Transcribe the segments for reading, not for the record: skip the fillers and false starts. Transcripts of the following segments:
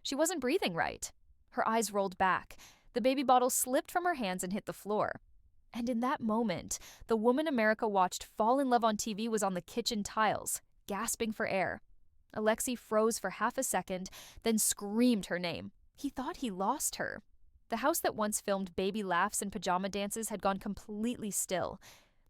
She wasn't breathing right. Her eyes rolled back. The baby bottle slipped from her hands and hit the floor. And in that moment, the woman America watched fall in love on TV was on the kitchen tiles, gasping for air. Alexei froze for half a second, then screamed her name. He thought he lost her. The house that once filmed baby laughs and pajama dances had gone completely still.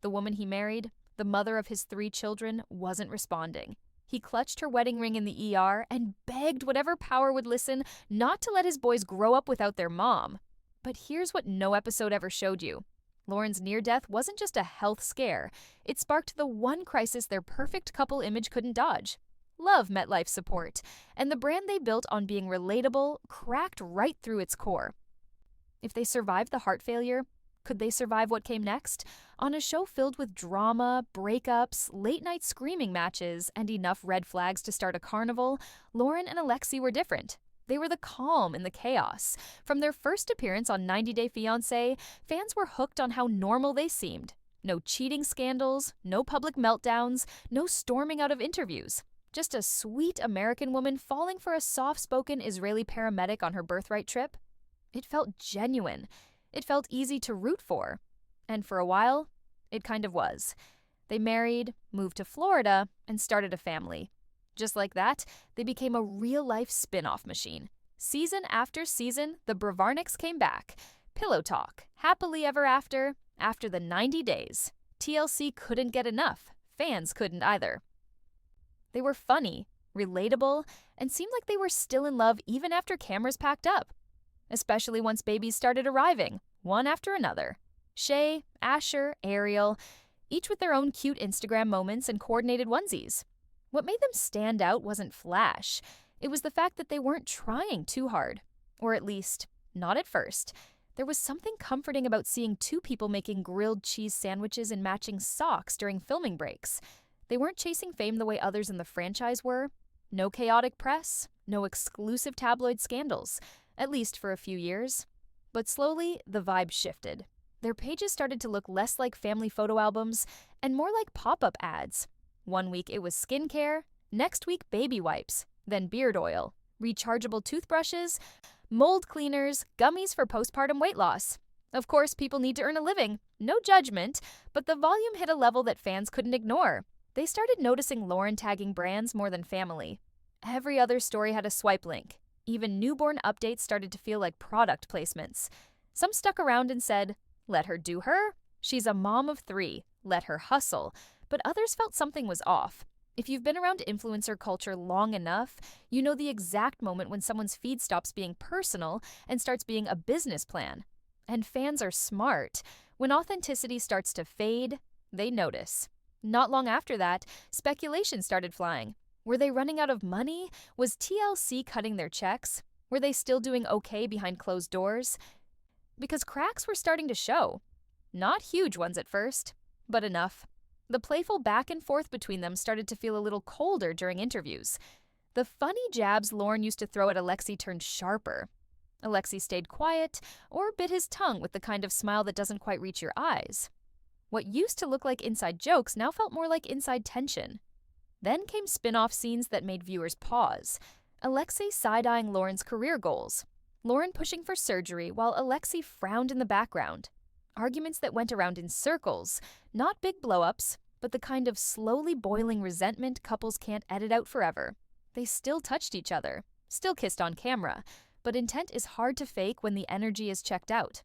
The woman he married, the mother of his 3 children, wasn't responding. He clutched her wedding ring in the ER and begged whatever power would listen not to let his boys grow up without their mom. But here's what no episode ever showed you. Lauren's near-death wasn't just a health scare. It sparked the one crisis their perfect couple image couldn't dodge. Love met life support, and the brand they built on being relatable cracked right through its core. If they survived the heart failure, could they survive what came next? On a show filled with drama, breakups, late-night screaming matches, and enough red flags to start a carnival, Lauren and Alexei were different. They were the calm in the chaos. From their first appearance on 90 Day Fiancé, fans were hooked on how normal they seemed. No cheating scandals, no public meltdowns, no storming out of interviews. Just a sweet American woman falling for a soft-spoken Israeli paramedic on her birthright trip. It felt genuine. It felt easy to root for. And for a while, it kind of was. They married, moved to Florida, and started a family. Just like that, they became a real-life spin-off machine. Season after season, the Bravarniks came back. Pillow talk, happily ever after the 90 days. TLC couldn't get enough. Fans couldn't either. They were funny, relatable, and seemed like they were still in love even after cameras packed up. Especially once babies started arriving, one after another. Shay, Asher, Ariel, each with their own cute Instagram moments and coordinated onesies. What made them stand out wasn't flash. It was the fact that they weren't trying too hard. Or at least, not at first. There was something comforting about seeing 2 people making grilled cheese sandwiches in matching socks during filming breaks. They weren't chasing fame the way others in the franchise were. No chaotic press, no exclusive tabloid scandals, at least for a few years. But slowly, the vibe shifted. Their pages started to look less like family photo albums and more like pop-up ads. One week it was skincare, next week baby wipes, then beard oil, rechargeable toothbrushes, mold cleaners, gummies for postpartum weight loss. Of course, people need to earn a living, no judgment, but the volume hit a level that fans couldn't ignore. They started noticing Lauren tagging brands more than family. Every other story had a swipe link. Even newborn updates started to feel like product placements. Some stuck around and said, "Let her do her. She's a mom of 3. Let her hustle." But others felt something was off. If you've been around influencer culture long enough, you know the exact moment when someone's feed stops being personal and starts being a business plan. And fans are smart. When authenticity starts to fade, they notice. Not long after that, speculation started flying. Were they running out of money? Was TLC cutting their checks? Were they still doing okay behind closed doors? Because cracks were starting to show. Not huge ones at first, but enough. The playful back and forth between them started to feel a little colder during interviews. The funny jabs Lauren used to throw at Alexei turned sharper. Alexei stayed quiet or bit his tongue with the kind of smile that doesn't quite reach your eyes. What used to look like inside jokes now felt more like inside tension. Then came spin-off scenes that made viewers pause. Alexei side-eyeing Lauren's career goals. Lauren pushing for surgery while Alexei frowned in the background. Arguments that went around in circles, not big blow-ups, but the kind of slowly boiling resentment couples can't edit out forever. They still touched each other, still kissed on camera, but intent is hard to fake when the energy is checked out.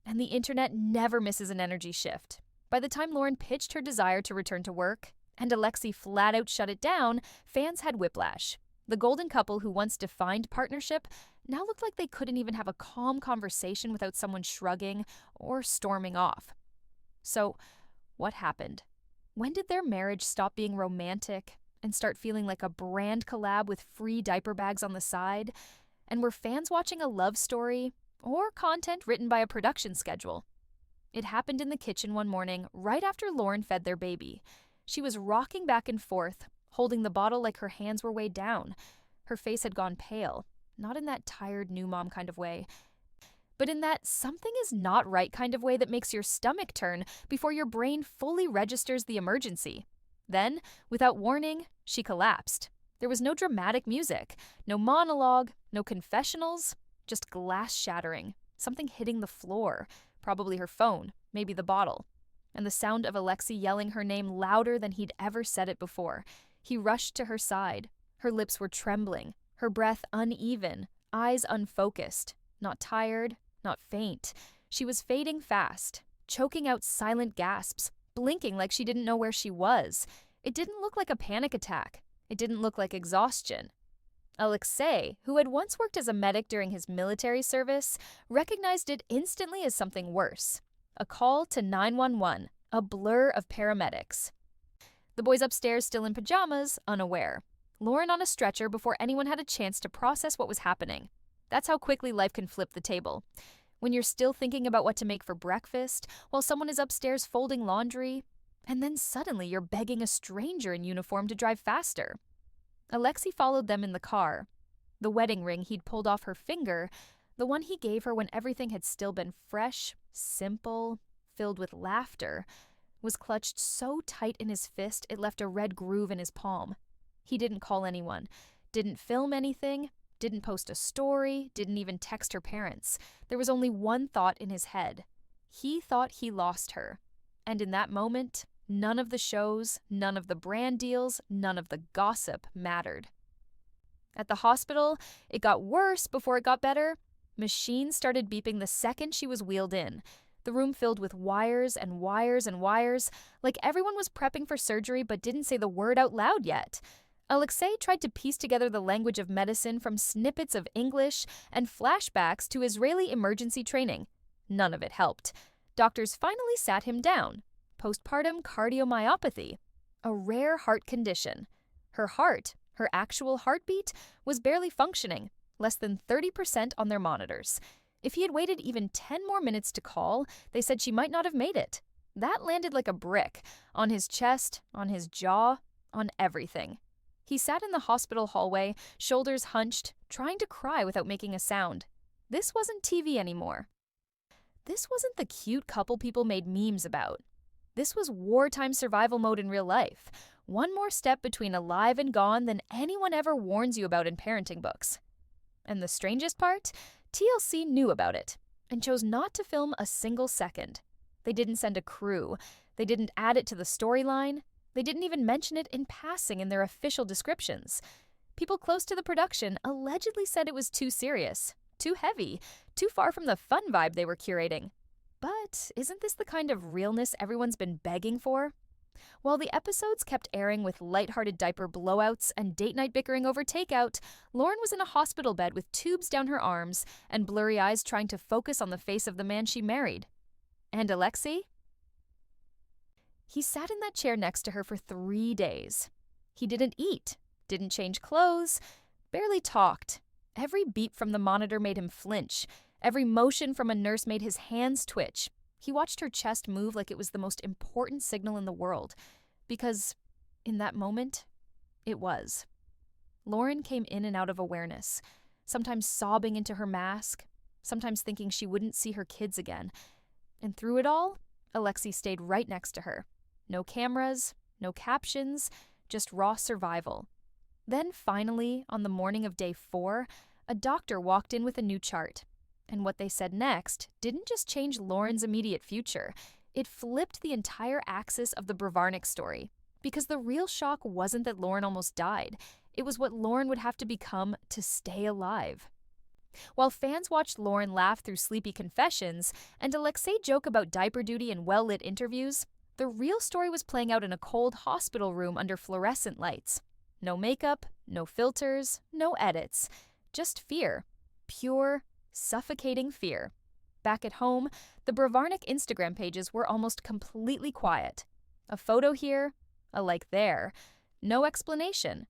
And the internet never misses an energy shift. By the time Lauren pitched her desire to return to work, and Alexei flat out shut it down, fans had whiplash. The golden couple who once defined partnership now looked like they couldn't even have a calm conversation without someone shrugging or storming off. So, what happened? When did their marriage stop being romantic and start feeling like a brand collab with free diaper bags on the side? And were fans watching a love story or content written by a production schedule? It happened in the kitchen one morning right after Lauren fed their baby. She was rocking back and forth, holding the bottle like her hands were weighed down. Her face had gone pale, not in that tired new mom kind of way, but in that something is not right kind of way that makes your stomach turn before your brain fully registers the emergency. Then, without warning, she collapsed. There was no dramatic music, no monologue, no confessionals, just glass shattering, something hitting the floor, probably her phone, maybe the bottle, and the sound of Alexei yelling her name louder than he'd ever said it before. He rushed to her side. Her lips were trembling, her breath uneven, eyes unfocused, not tired, not faint. She was fading fast, choking out silent gasps, blinking like she didn't know where she was. It didn't look like a panic attack. It didn't look like exhaustion. Alexei, who had once worked as a medic during his military service, recognized it instantly as something worse. A call to 911, a blur of paramedics. The boys upstairs still in pajamas, unaware. Lauren on a stretcher before anyone had a chance to process what was happening. That's how quickly life can flip the table. When you're still thinking about what to make for breakfast, while someone is upstairs folding laundry, and then suddenly you're begging a stranger in uniform to drive faster. Alexei followed them in the car. The wedding ring he'd pulled off her finger, the one he gave her when everything had still been fresh, simple, filled with laughter, was clutched so tight in his fist it left a red groove in his palm. He didn't call anyone, didn't film anything, didn't post a story, didn't even text her parents. There was only one thought in his head. He thought he lost her. And in that moment, none of the shows, none of the brand deals, none of the gossip mattered. At the hospital, it got worse before it got better. Machines started beeping the second she was wheeled in. The room filled with wires and wires and wires, like everyone was prepping for surgery but didn't say the word out loud yet. Alexei tried to piece together the language of medicine from snippets of English and flashbacks to Israeli emergency training. None of it helped. Doctors finally sat him down. Postpartum cardiomyopathy, a rare heart condition. Her heart, her actual heartbeat, was barely functioning, less than 30% on their monitors. If he had waited even 10 more minutes to call, they said she might not have made it. That landed like a brick, on his chest, on his jaw, on everything. He sat in the hospital hallway, shoulders hunched, trying to cry without making a sound. This wasn't TV anymore. This wasn't the cute couple people made memes about. This was wartime survival mode in real life. One more step between alive and gone than anyone ever warns you about in parenting books. And the strangest part? TLC knew about it and chose not to film a single second. They didn't send a crew. They didn't add it to the storyline. They didn't even mention it in passing in their official descriptions. People close to the production allegedly said it was too serious, too heavy, too far from the fun vibe they were curating. But isn't this the kind of realness everyone's been begging for? While the episodes kept airing with lighthearted diaper blowouts and date night bickering over takeout, Lauren was in a hospital bed with tubes down her arms and blurry eyes trying to focus on the face of the man she married. And Alexei? He sat in that chair next to her for 3 days. He didn't eat, didn't change clothes, barely talked. Every beep from the monitor made him flinch. Every motion from a nurse made his hands twitch. He watched her chest move like it was the most important signal in the world. Because, in that moment, it was. Lauren came in and out of awareness, sometimes sobbing into her mask, sometimes thinking she wouldn't see her kids again. And through it all, Alexei stayed right next to her. No cameras, no captions, just raw survival. Then finally, on the morning of day 4, a doctor walked in with a new chart. And what they said next didn't just change Lauren's immediate future. It flipped the entire axis of the Bravarnik story. Because the real shock wasn't that Lauren almost died. It was what Lauren would have to become to stay alive. While fans watched Lauren laugh through sleepy confessions and Alexei joke about diaper duty in well-lit interviews, the real story was playing out in a cold hospital room under fluorescent lights. No makeup, no filters, no edits. Just fear. Pure, suffocating fear. Back at home, the Bravarnik Instagram pages were almost completely quiet. A photo here, a like there. No explanation.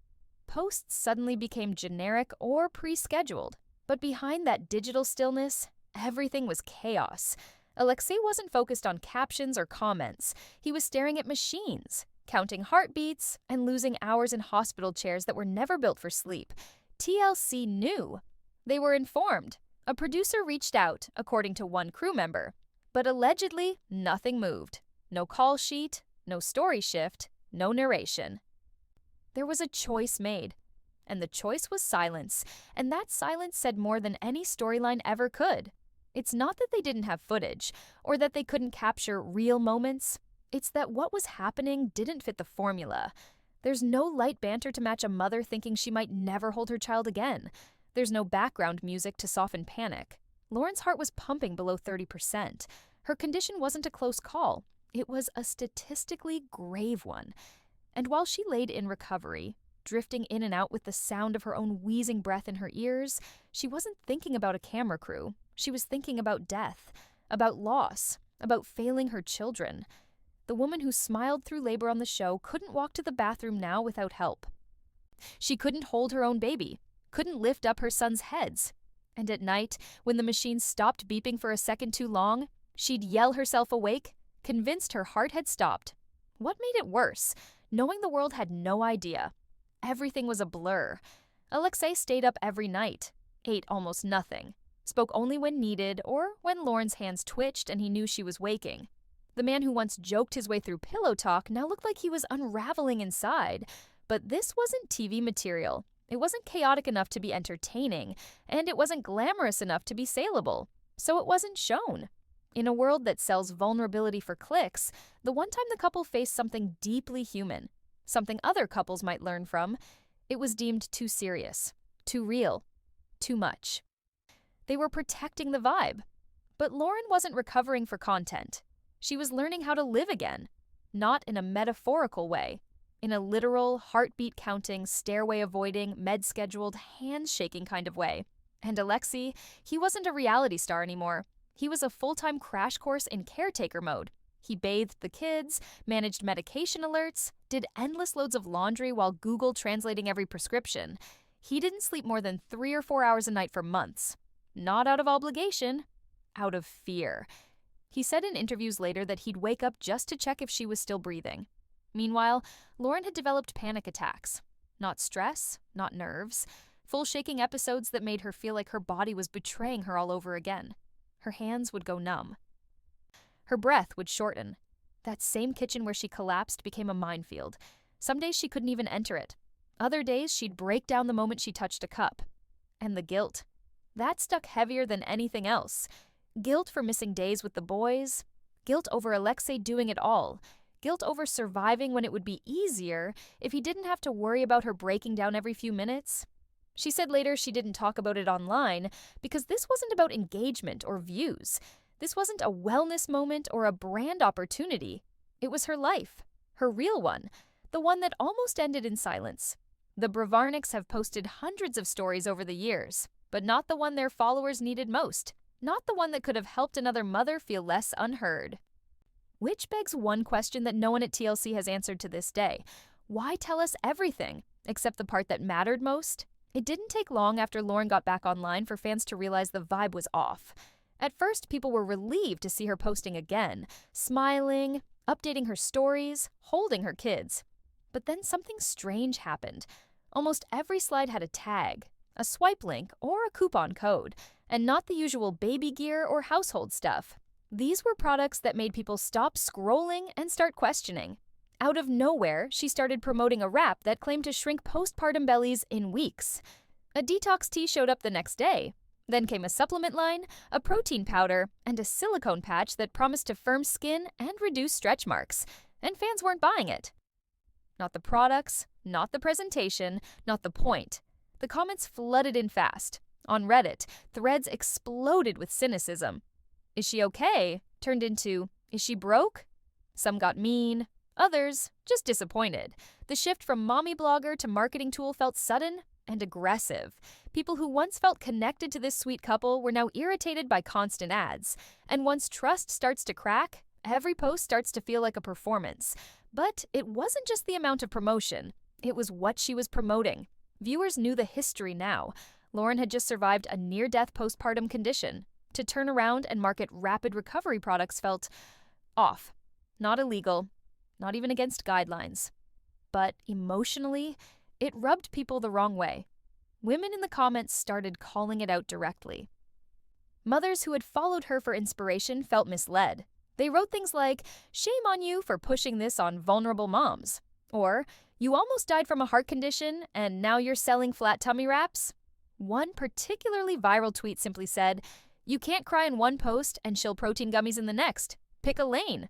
Posts suddenly became generic or pre-scheduled. But behind that digital stillness, everything was chaos. Alexei wasn't focused on captions or comments. He was staring at machines, counting heartbeats, and losing hours in hospital chairs that were never built for sleep. TLC knew. They were informed. A producer reached out, according to one crew member. But allegedly, nothing moved. No call sheet, no story shift, no narration. There was a choice made. and the choice was silence, and that silence said more than any storyline ever could. It's not that they didn't have footage, or that they couldn't capture real moments. It's that what was happening didn't fit the formula. There's no light banter to match a mother thinking she might never hold her child again. There's no background music to soften panic. Lauren's heart was pumping below 30%. Her condition wasn't a close call. It was a statistically grave one. And while she laid in recovery, drifting in and out with the sound of her own wheezing breath in her ears, she wasn't thinking about a camera crew. She was thinking about death, about loss, about failing her children. The woman who smiled through labor on the show couldn't walk to the bathroom now without help. She couldn't hold her own baby, couldn't lift up her son's heads. And at night, when the machine stopped beeping for a second too long, she'd yell herself awake, convinced her heart had stopped. What made it worse? Knowing the world had no idea. Everything was a blur. Alexei stayed up every night, ate almost nothing, spoke only when needed or when Lauren's hands twitched and he knew she was waking. The man who once joked his way through pillow talk now looked like he was unraveling inside. But this wasn't TV material. It wasn't chaotic enough to be entertaining, and it wasn't glamorous enough to be saleable. So it wasn't shown. In a world that sells vulnerability for clicks, the one time the couple faced something deeply human, something other couples might learn from, it was deemed too serious, too real, too much. They were protecting the vibe. But Lauren wasn't recovering for content. She was learning how to live again, not in a metaphorical way, in a literal, heartbeat-counting, stairway-avoiding, med-scheduled, hands-shaking kind of way. And Alexei, he wasn't a reality star anymore. He was a full-time crash course in caretaker mode. He bathed the kids, managed medication alerts, did endless loads of laundry while Google translating every prescription. He didn't sleep more than 3 or 4 hours a night for months. Not out of obligation, out of fear. He said in interviews later that he'd wake up just to check if she was still breathing. Meanwhile, Lauren had developed panic attacks. Not stress, not nerves. Full shaking episodes that made her feel like her body was betraying her all over again. Her hands would go numb. Her breath would shorten. That same kitchen where she collapsed became a minefield. Some days she couldn't even enter it. Other days she'd break down the moment she touched a cup. And the guilt. That stuck heavier than anything else. Guilt for missing days with the boys. Guilt over Alexei doing it all. Guilt over surviving when it would be easier if he didn't have to worry about her breaking down every few minutes. She said later she didn't talk about it online because this wasn't about engagement or views. This wasn't a wellness moment or a brand opportunity. It was her life, her real one, the one that almost ended in silence. The Bravarniks have posted hundreds of stories over the years, but not the one their followers needed most, not the one that could have helped another mother feel less unheard. Which begs one question that no one at TLC has answered to this day. Why tell us everything, except the part that mattered most? It didn't take long after Lauren got back online for fans to realize the vibe was off. At first, people were relieved to see her posting again, smiling, updating her stories, holding her kids. But then something strange happened. Almost every slide had a tag, a swipe link, or a coupon code, and not the usual baby gear or household stuff. These were products that made people stop scrolling and start questioning. Out of nowhere, she started promoting a wrap that claimed to shrink postpartum bellies in weeks. A detox tea showed up the next day. Then came a supplement line, a protein powder, and a silicone patch that promised to firm skin and reduce stretch marks. And fans weren't buying it. Not the products, not the presentation, not the point. The comments flooded in fast. On Reddit, threads exploded with cynicism. Is she okay? Turned into, is she broke? Some got mean. Others, just disappointed. The shift from mommy blogger to marketing tool felt sudden and aggressive. People who once felt connected to this sweet couple were now irritated by constant ads. And once trust starts to crack, every post starts to feel like a performance. But it wasn't just the amount of promotion. It was what she was promoting. Viewers knew the history now. Lauren had just survived a near-death postpartum condition. To turn around and market rapid recovery products felt off. Not illegal. Not even against guidelines. But emotionally, it rubbed people the wrong way. Women in the comments started calling it out directly. Mothers who had followed her for inspiration felt misled. They wrote things like, "Shame on you for pushing this on vulnerable moms," or You almost died from a heart condition, and now you're selling flat tummy wraps? One particularly viral tweet simply said, "You can't cry in one post and shill protein gummies in the next. Pick a lane."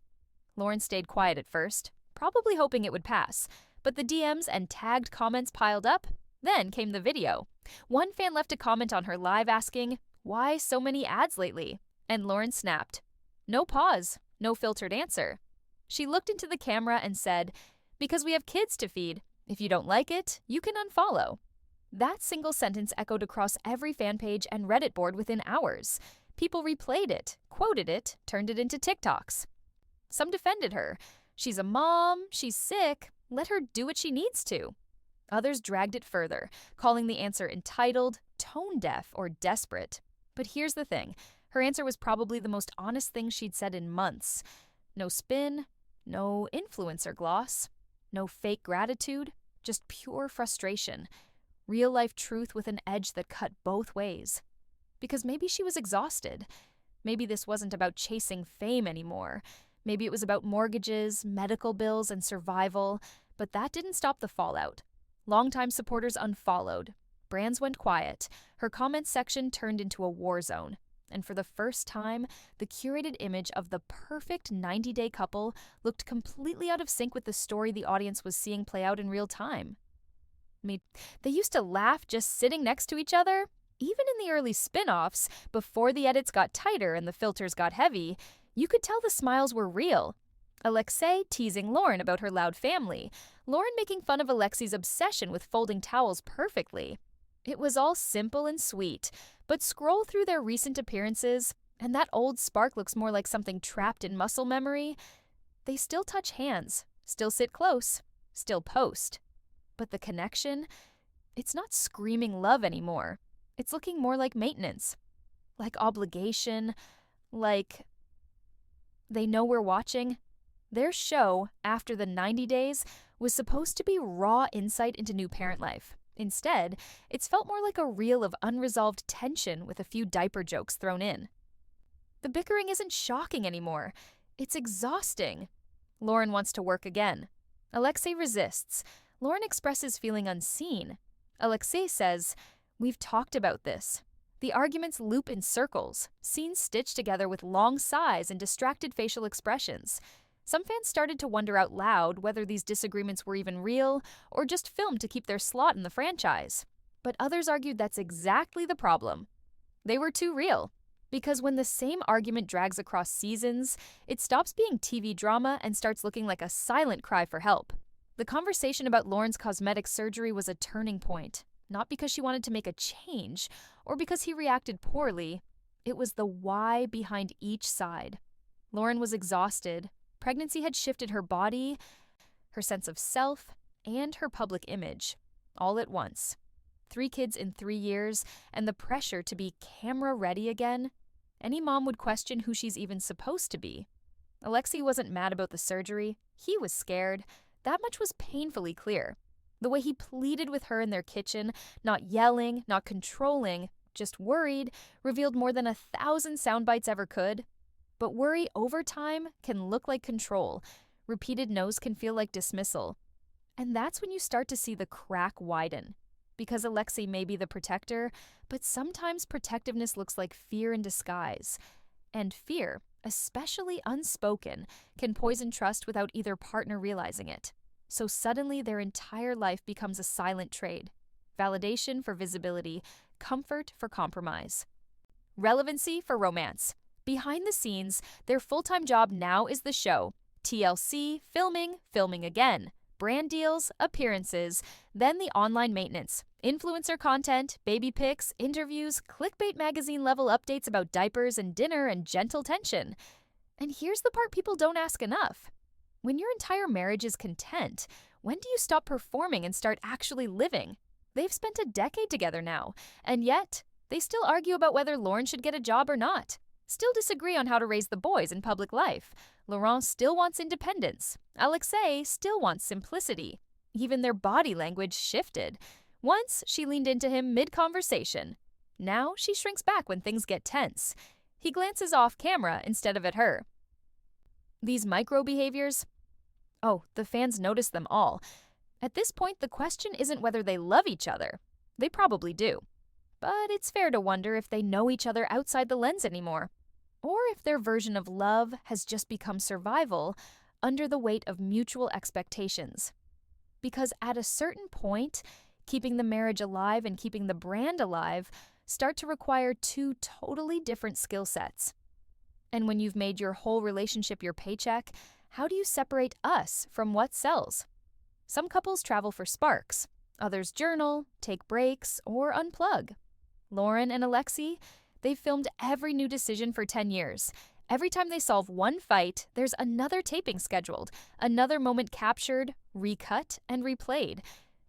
Lauren stayed quiet at first, probably hoping it would pass, but the DMs and tagged comments piled up. Then came the video. One fan left a comment on her live asking, "Why so many ads lately?" And Lauren snapped. No pause, no filtered answer. She looked into the camera and said, "Because we have kids to feed. If you don't like it, you can unfollow." That single sentence echoed across every fan page and Reddit board within hours. People replayed it, quoted it, turned it into TikToks. Some defended her. She's a mom, she's sick, let her do what she needs to. Others dragged it further, calling the answer entitled, tone-deaf, or desperate. But here's the thing. Her answer was probably the most honest thing she'd said in months. No spin, no influencer gloss, no fake gratitude, just pure frustration. Real-life truth with an edge that cut both ways. Because maybe she was exhausted. Maybe this wasn't about chasing fame anymore. Maybe it was about mortgages, medical bills, and survival. But that didn't stop the fallout. Longtime supporters unfollowed. Brands went quiet. Her comments section turned into a war zone. And for the first time, the curated image of the perfect 90-day couple looked completely out of sync with the story the audience was seeing play out in real time. I mean, they used to laugh just sitting next to each other. Even in the early spin-offs, before the edits got tighter and the filters got heavy, you could tell the smiles were real. Alexei teasing Lauren about her loud family. Lauren making fun of Alexei's obsession with folding towels perfectly. It was all simple and sweet, but scroll through their recent appearances, and that old spark looks more like something trapped in muscle memory. They still touch hands, still sit close, still post. But the connection, it's not screaming love anymore. It's looking more like maintenance, like obligation, like they know we're watching. Their show, after the 90 days, was supposed to be raw insight into new parent life. Instead, it's felt more like a reel of unresolved tension with a few diaper jokes thrown in. The bickering isn't shocking anymore. It's exhausting. Lauren wants to work again. Alexei resists. Lauren expresses feeling unseen. Alexei says, "We've talked about this." The arguments loop in circles, scenes stitched together with long sighs and distracted facial expressions. Some fans started to wonder out loud whether these disagreements were even real or just filmed to keep their slot in the franchise. But others argued that's exactly the problem. They were too real. Because when the same argument drags across seasons, it stops being TV drama and starts looking like a silent cry for help. The conversation about Lauren's cosmetic surgery was a turning point, not because she wanted to make a change or because he reacted poorly. It was the why behind each side. Lauren was exhausted. Pregnancy had shifted her body, her sense of self, and her public image, all at once. 3 kids in 3 years, and the pressure to be camera-ready again. Any mom would question who she's even supposed to be. Alexei wasn't mad about the surgery. He was scared. That much was painfully clear. The way he pleaded with her in their kitchen, not yelling, not controlling, just worried, revealed more than 1,000 sound bites ever could. But worry over time can look like control. Repeated no's can feel like dismissal. And that's when you start to see the crack widen. Because Alexei may be the protector, but sometimes protectiveness looks like fear in disguise. And fear, especially unspoken, can poison trust without either partner realizing it. So suddenly their entire life becomes a silent trade. Validation for visibility, comfort for compromise. Relevancy for romance. Behind the scenes, their full-time job now is the show. TLC, filming again. Brand deals, appearances, then the online maintenance. Influencer content, baby pics, interviews, clickbait magazine-level updates about diapers and dinner and gentle tension. And here's the part people don't ask enough. When your entire marriage is content, when do you stop performing and start actually living? They've spent a decade together now, and yet they still argue about whether Lauren should get a job or not. Still disagree on how to raise the boys in public life. Laurent still wants independence. Alexei still wants simplicity. Even their body language shifted. Once, she leaned into him mid-conversation. Now, she shrinks back when things get tense. He glances off camera instead of at her. These micro behaviors, the fans notice them all. At this point, the question isn't whether they love each other. They probably do. But it's fair to wonder if they know each other outside the lens anymore. Or if their version of love has just become survival under the weight of mutual expectations. Because at a certain point, keeping the marriage alive and keeping the brand alive start to require two totally different skill sets. And when you've made your whole relationship your paycheck, how do you separate us from what sells? Some couples travel for sparks. Others journal, take breaks, or unplug. Lauren and Alexei, they've filmed every new decision for 10 years. Every time they solve one fight, there's another taping scheduled, another moment captured, recut, and replayed.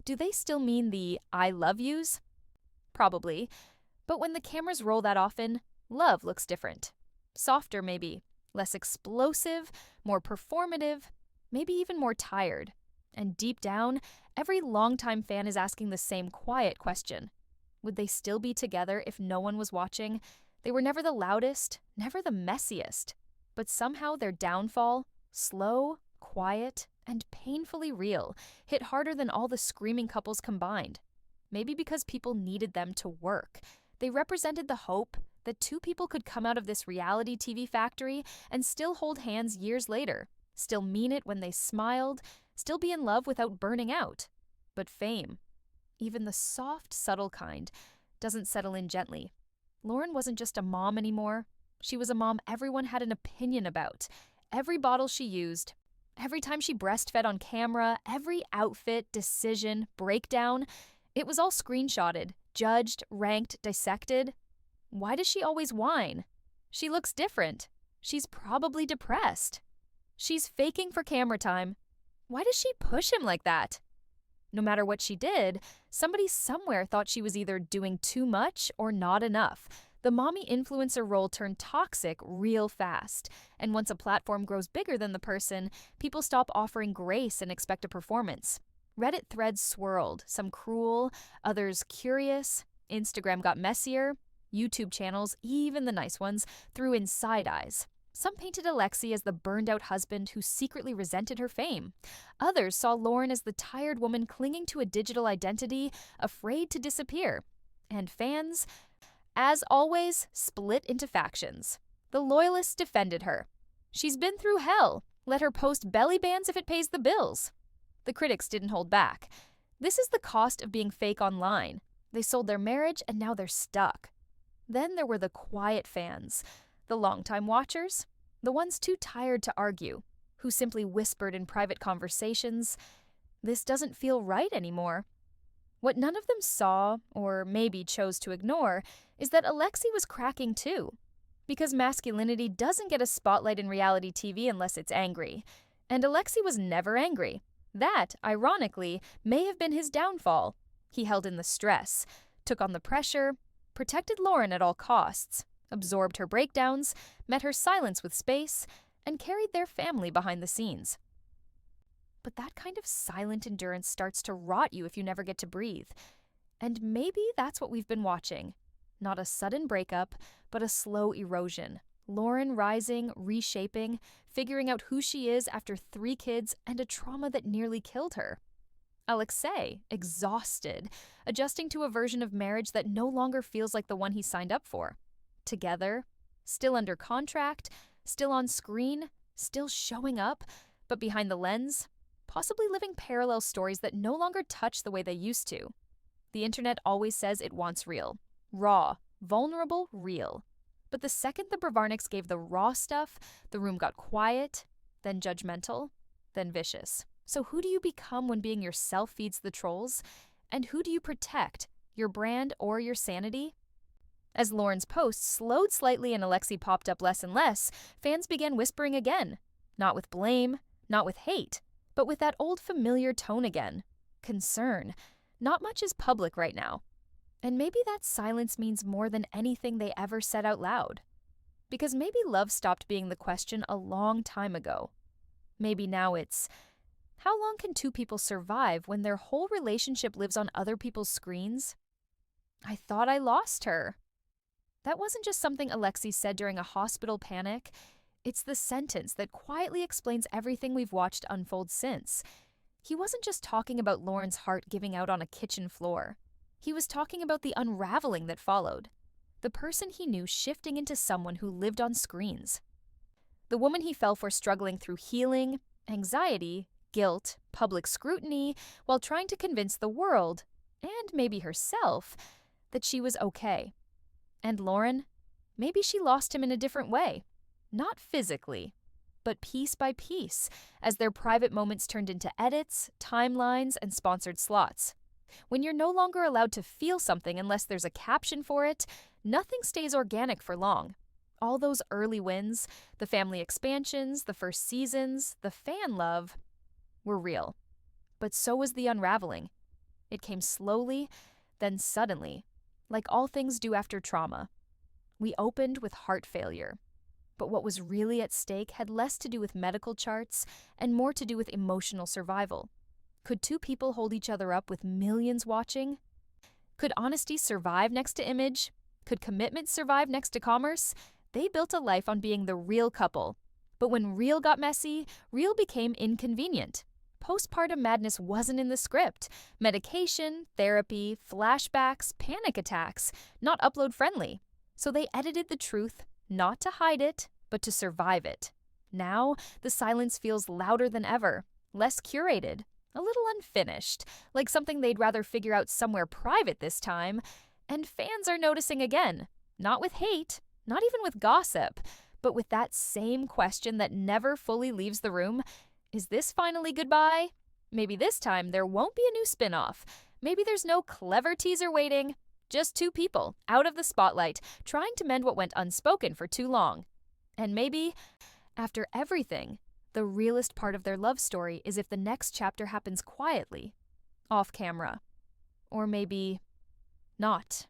Do they still mean the I love yous? Probably. But when the cameras roll that often, love looks different. Softer, maybe. Less explosive, more performative, maybe even more tired. And deep down, every longtime fan is asking the same quiet question. Would they still be together if no one was watching? They were never the loudest, never the messiest. But somehow their downfall, slow, quiet, and painfully real, hit harder than all the screaming couples combined. Maybe because people needed them to work. They represented the hope that two people could come out of this reality TV factory and still hold hands years later, still mean it when they smiled, still be in love without burning out. But fame, even the soft, subtle kind, doesn't settle in gently. Lauren wasn't just a mom anymore. She was a mom everyone had an opinion about. Every bottle she used, every time she breastfed on camera, every outfit, decision, breakdown, it was all screenshotted, judged, ranked, dissected. Why does she always whine? She looks different. She's probably depressed. She's faking for camera time. Why does she push him like that? No matter what she did, somebody somewhere thought she was either doing too much or not enough. The mommy influencer role turned toxic real fast. And once a platform grows bigger than the person, people stop offering grace and expect a performance. Reddit threads swirled, some cruel, others curious. Instagram got messier. YouTube channels, even the nice ones, threw in side eyes. Some painted Alexei as the burned-out husband who secretly resented her fame. Others saw Lauren as the tired woman clinging to a digital identity, afraid to disappear. And fans, as always, split into factions. The loyalists defended her. She's been through hell. Let her post belly bands if it pays the bills. The critics didn't hold back. This is the cost of being fake online. They sold their marriage and now they're stuck. Then there were the quiet fans, the longtime watchers, the ones too tired to argue, who simply whispered in private conversations, "This doesn't feel right anymore." What none of them saw, or maybe chose to ignore, is that Alexei was cracking too. Because masculinity doesn't get a spotlight in reality TV unless it's angry. And Alexei was never angry. That, ironically, may have been his downfall. He held in the stress, took on the pressure, protected Lauren at all costs, absorbed her breakdowns, met her silence with space, and carried their family behind the scenes. But that kind of silent endurance starts to rot you if you never get to breathe. And maybe that's what we've been watching. Not a sudden breakup, but a slow erosion. Lauren rising, reshaping, figuring out who she is after 3 kids and a trauma that nearly killed her. Alexei, exhausted, adjusting to a version of marriage that no longer feels like the one he signed up for. Together, still under contract, still on screen, still showing up, but behind the lens, possibly living parallel stories that no longer touch the way they used to. The internet always says it wants real. Raw, vulnerable, real. But the second the Bravarniks gave the raw stuff, the room got quiet, then judgmental, then vicious. So who do you become when being yourself feeds the trolls? And who do you protect, your brand or your sanity? As Lauren's posts slowed slightly and Alexei popped up less and less, fans began whispering again. Not with blame, not with hate, but with that old familiar tone again. Concern. Not much is public right now. And maybe that silence means more than anything they ever said out loud. Because maybe love stopped being the question a long time ago. Maybe now it's, how long can 2 people survive when their whole relationship lives on other people's screens? I thought I lost her. That wasn't just something Alexei said during a hospital panic. It's the sentence that quietly explains everything we've watched unfold since. He wasn't just talking about Lauren's heart giving out on a kitchen floor. He was talking about the unraveling that followed. The person he knew shifting into someone who lived on screens. The woman he fell for struggling through healing, anxiety, guilt, public scrutiny, while trying to convince the world, and maybe herself, that she was okay. And Lauren, maybe she lost him in a different way. Not physically, but piece by piece, as their private moments turned into edits, timelines, and sponsored slots. When you're no longer allowed to feel something unless there's a caption for it, nothing stays organic for long. All those early wins, the family expansions, the first seasons, the fan love, were real. But so was the unraveling. It came slowly, then suddenly, like all things do after trauma. We opened with heart failure. But what was really at stake had less to do with medical charts and more to do with emotional survival. Could two people hold each other up with millions watching? Could honesty survive next to image? Could commitment survive next to commerce? They built a life on being the real couple. But when real got messy, real became inconvenient. Postpartum madness wasn't in the script. Medication, therapy, flashbacks, panic attacks, not upload-friendly. So they edited the truth, not to hide it, but to survive it. Now, the silence feels louder than ever, less curated, a little unfinished, like something they'd rather figure out somewhere private this time. And fans are noticing again, not with hate, not even with gossip, but with that same question that never fully leaves the room. Is this finally goodbye? Maybe this time there won't be a new spin-off. Maybe there's no clever teaser waiting. Just two people, out of the spotlight, trying to mend what went unspoken for too long. And maybe, after everything, the realest part of their love story is if the next chapter happens quietly, off camera. Or maybe not.